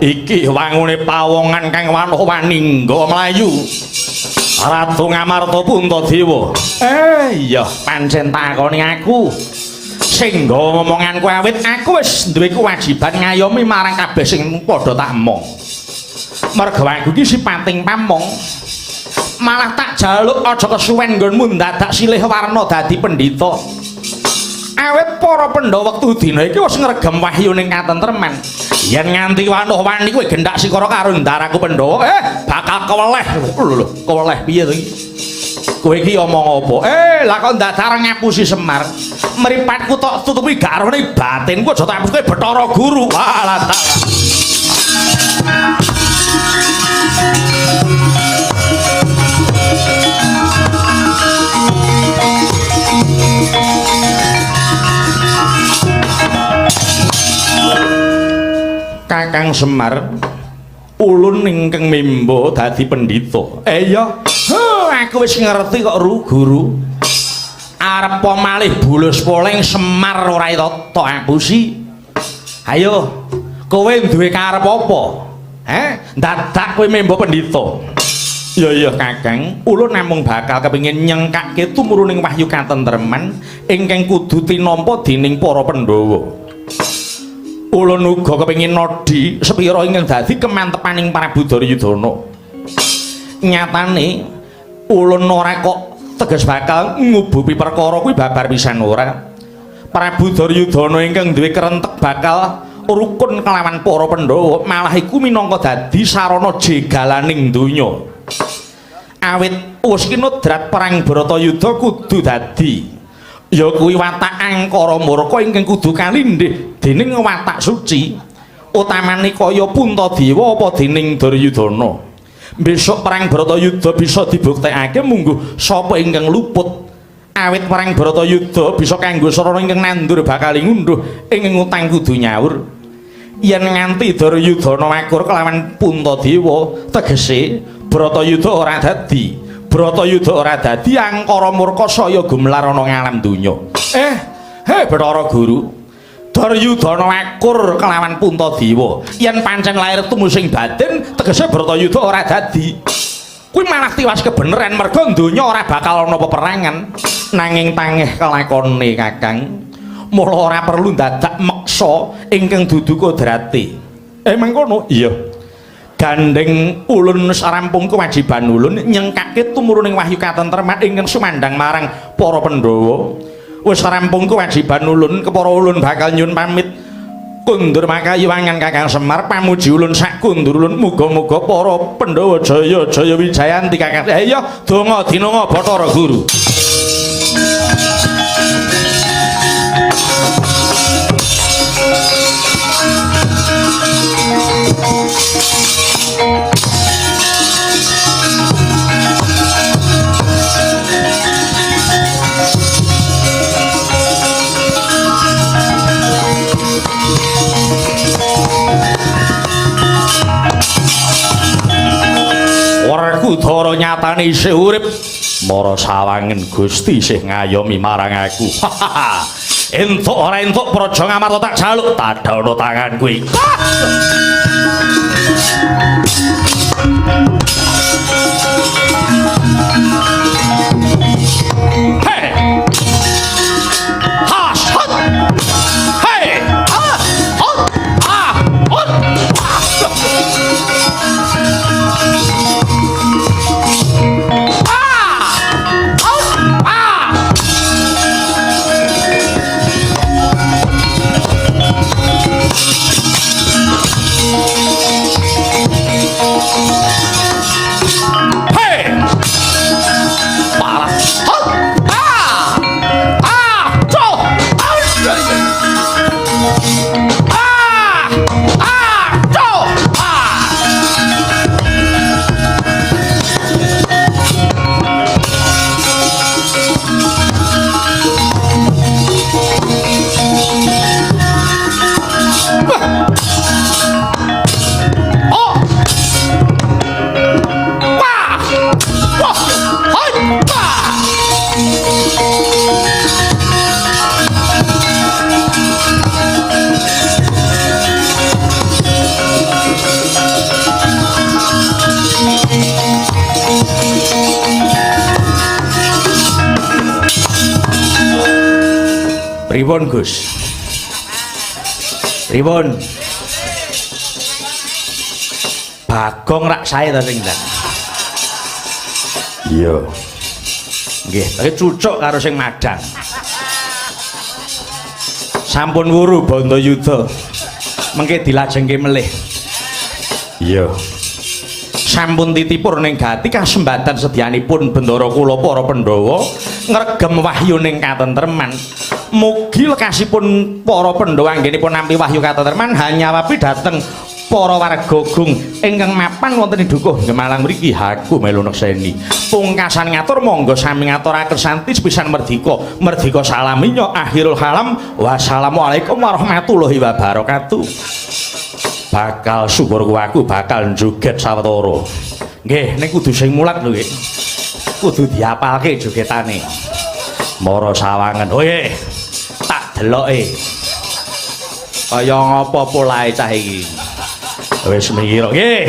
iki wangune pawongan kang wani nggo mlayu Ratu Ngamarta Puntadewa. Iya pancen takoni aku sing nggo ngomonganku awit aku wis duwe kewajiban ngayomi marang kabeh sing padha tak emong. Merga aku iki sipating pamong malah tak jaluk aja kesuwen nggonmu ndadak silih warna dadi pendhita. Awit para Pandhawa wektu dina iki wis ngregem wahyuning katentreman. Yen nganti wanuh-wani kowe gendak sikara karo ndaraku Pandhawa, bakal keweleh. Lho, keweleh piye to iki? Kowe iki omong apa? Lah kok ndadar ngapusi Semar. Mripatku tok tutupi gak arone batinku aja tak kowe Bathara Guru. Walah tak. Kakang Semar ulun ingkang mimba dadi pendhita. Iya. Aku wis ngerti kok Guru. Arep malih bulus poleng Semar ora tok apusi. Ayo, kowe duwe karep apa? Dadak kowe mimba pendhita. Iya Kakang, ulun namung bakal kepengin nyengkake tumuruning wahyu katentreman ingkang kudu tinampa dening para Pandhawa. Ulun uga kepengin nodhi sepira ingkang dadi kemantepaning Prabu Duryudana. Nyatane ulun ora kok teges bakal ngubupi perkara kuwi babar pisan ora. Prabu Duryudana ingkang duwe kerentek bakal rukun kelawan para Pandhawa malah iku minangka dadi sarana jegalaning donya. Awit wis kinodrat perang Bratayuda kudu dadi ya kuwi watak angkara murka ingkang kudu kalindhih dening watak suci utamane kaya Puntadewa apa dening Duryudana. Besok perang Bratayuda bisa dibuktekake mungguh sapa ingkang luput. Awit perang Bratayuda bisa kanggo sarana ingkang nandur bakal ngunduh ing utang kudu nyaur. Yen nganti Duryudana wakur kelawan Puntadewa tegese Bratayuda ora dadi angkara murka saya gumlar ana ngalam donya. Bathara Guru. Duryudana wakur kelawan Puntadewa. Yen pancen lair tumusing batin, tegese Bratayuda ora dadi. Kuwi malah tiwas kebeneran merga donya ora bakal ana peperangan. Nanging tangih kelakone Kakang. Mula ora perlu dadak meksa ingkang dudu kodrate. Mangkono? Iya. Gandeng ulun sarampung kewajiban ulun nyengkake tumuruning wahyu katentreman ingkang sumandang marang para Pandhawa. Wis rampung kewajiban ulun kepara ulun bakal nyuwun pamit kundur makayuwangan Kakang Semar pamuji ulun sak kundur ulun muga-muga para Pandhawa jaya wijayanti Kakang. Iya donga dinonga Bathara Guru. Udara nyatane isih urip mara sawangen Gusti isih ngayomi marang aku. Entuk ora entuk Praja Ngamarta tak jaluk tadhana tangan kuwi. Pripun Gus? Pripun? Bagong rak sae ta sing ndak? Iya. Nggih, tapi cucuk karo sing madang. Sampun wuru Bantayuda. Mengke dilajengke melih. Iya. Sampun titipur ning gati kasembatan sedyanipun bendara kula para Pandhawa ngregem wahyuning katentreman. Mugi lekasipun para Pandhawa anggenipun nampi wahyu katentreman hanya wapi dhateng para warga Gung ingkang mapan wonten ing dukuh Gemalang mriki aku melu nekseni. Pungkasan ngatur monggo sami ngaturaken santi sepisan merdika salaminya akhirul kalam wassalamualaikum warahmatullahi wabarakatuh. Bakal syukur aku bakal joget sawetara. Nggih, ning kudu sing mulat lho nggih. Kudu diapalke jogetane. Mara sawangen. Oh nggih. Tak deloke. Kaya ngapa polahe cah iki. Wis mikir nggih.